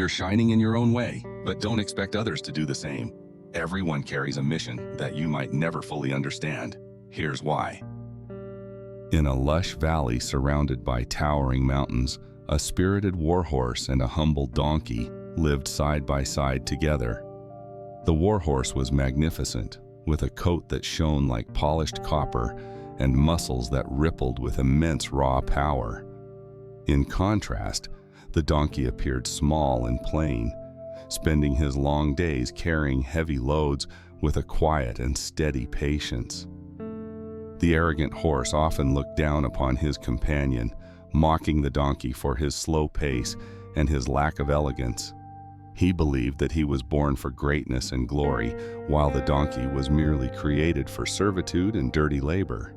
You're shining in your own way, but don't expect others to do the same. Everyone carries a mission that you might never fully understand. Here's why. In a lush valley surrounded by towering mountains, a spirited warhorse and a humble donkey lived side by side together. The warhorse was magnificent, with a coat that shone like polished copper and muscles that rippled with immense raw power. In contrast, the donkey appeared small and plain, spending his long days carrying heavy loads with a quiet and steady patience. The arrogant horse often looked down upon his companion, mocking the donkey for his slow pace and his lack of elegance. He believed that he was born for greatness and glory, while the donkey was merely created for servitude and dirty labor.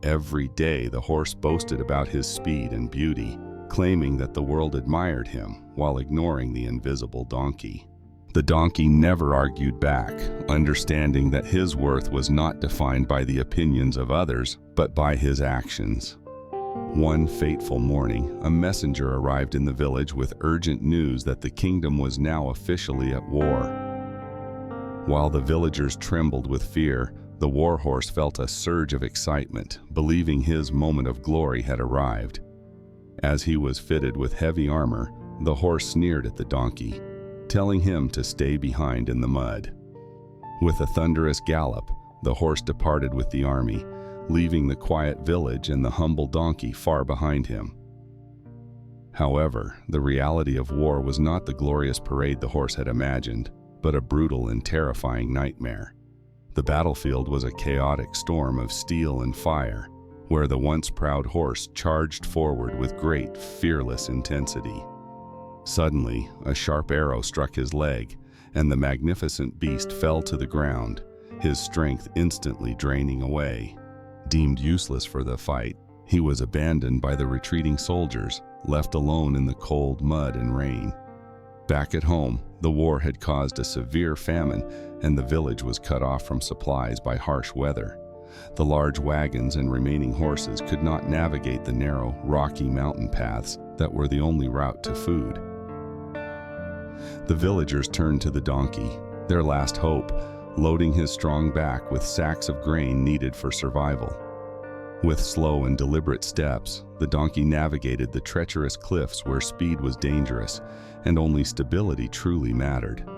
Every day the horse boasted about his speed and beauty, claiming that the world admired him while ignoring the invisible donkey. The donkey never argued back, understanding that his worth was not defined by the opinions of others, but by his actions. One fateful morning, a messenger arrived in the village with urgent news that the kingdom was now officially at war. While the villagers trembled with fear, the warhorse felt a surge of excitement, believing his moment of glory had arrived. As he was fitted with heavy armor, the horse sneered at the donkey, telling him to stay behind in the mud. With a thunderous gallop, the horse departed with the army, leaving the quiet village and the humble donkey far behind him. However, the reality of war was not the glorious parade the horse had imagined, but a brutal and terrifying nightmare. The battlefield was a chaotic storm of steel and fire, where the once proud horse charged forward with great, fearless intensity. Suddenly, a sharp arrow struck his leg, and the magnificent beast fell to the ground, his strength instantly draining away. Deemed useless for the fight, he was abandoned by the retreating soldiers, left alone in the cold mud and rain. Back at home, the war had caused a severe famine, and the village was cut off from supplies by harsh weather. The large wagons and remaining horses could not navigate the narrow, rocky mountain paths that were the only route to food. The villagers turned to the donkey, their last hope, loading his strong back with sacks of grain needed for survival. With slow and deliberate steps, the donkey navigated the treacherous cliffs where speed was dangerous and only stability truly mattered.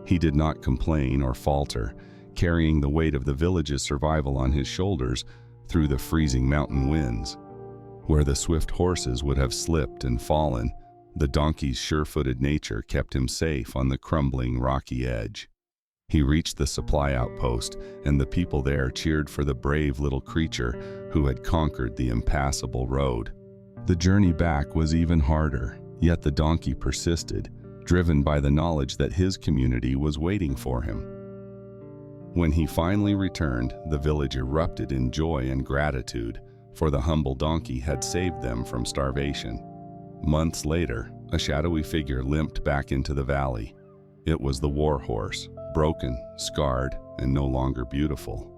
He did not complain or falter, carrying the weight of the village's survival on his shoulders through the freezing mountain winds. Where the swift horses would have slipped and fallen, the donkey's sure-footed nature kept him safe on the crumbling rocky edge. He reached the supply outpost, and the people there cheered for the brave little creature who had conquered the impassable road. The journey back was even harder, yet the donkey persisted, driven by the knowledge that his community was waiting for him. When he finally returned, the village erupted in joy and gratitude, for the humble donkey had saved them from starvation. Months later, a shadowy figure limped back into the valley. It was the warhorse, broken, scarred, and no longer beautiful.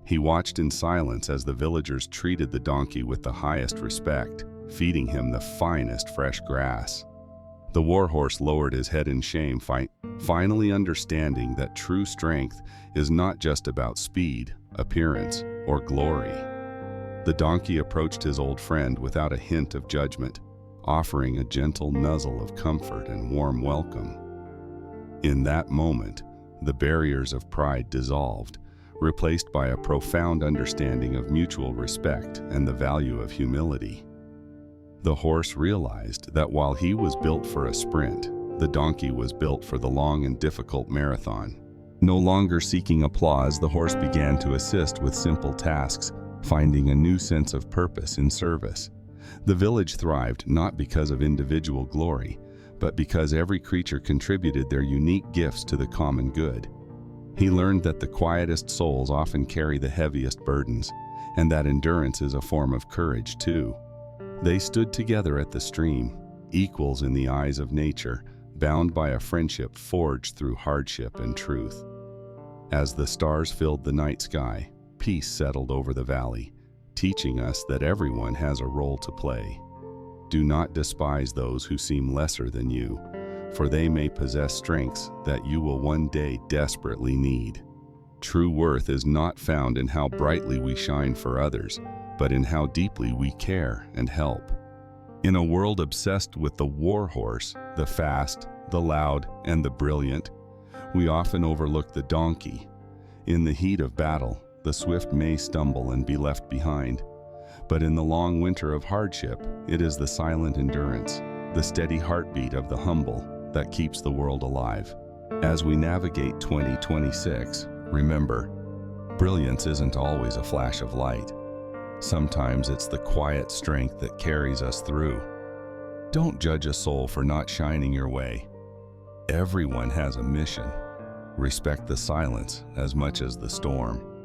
He watched in silence as the villagers treated the donkey with the highest respect, feeding him the finest fresh grass. The warhorse lowered his head in shame, finally understanding that true strength is not just about speed, appearance, or glory. The donkey approached his old friend without a hint of judgment, offering a gentle nuzzle of comfort and warm welcome. In that moment, the barriers of pride dissolved, replaced by a profound understanding of mutual respect and the value of humility. The horse realized that while he was built for a sprint, the donkey was built for the long and difficult marathon. No longer seeking applause, the horse began to assist with simple tasks, finding a new sense of purpose in service. The village thrived not because of individual glory, but because every creature contributed their unique gifts to the common good. He learned that the quietest souls often carry the heaviest burdens, and that endurance is a form of courage too. They stood together at the stream, equals in the eyes of nature, bound by a friendship forged through hardship and truth. As the stars filled the night sky, peace settled over the valley, teaching us that everyone has a role to play. Do not despise those who seem lesser than you, for they may possess strengths that you will one day desperately need. True worth is not found in how brightly we shine for others, but in how deeply we care and help. In a world obsessed with the war horse, the fast, the loud, and the brilliant, we often overlook the donkey. In the heat of battle, the swift may stumble and be left behind. But in the long winter of hardship, it is the silent endurance, the steady heartbeat of the humble that keeps the world alive. As we navigate 2026, remember, brilliance isn't always a flash of light. Sometimes it's the quiet strength that carries us through. Don't judge a soul for not shining your way. Everyone has a mission. Respect the silence as much as the storm.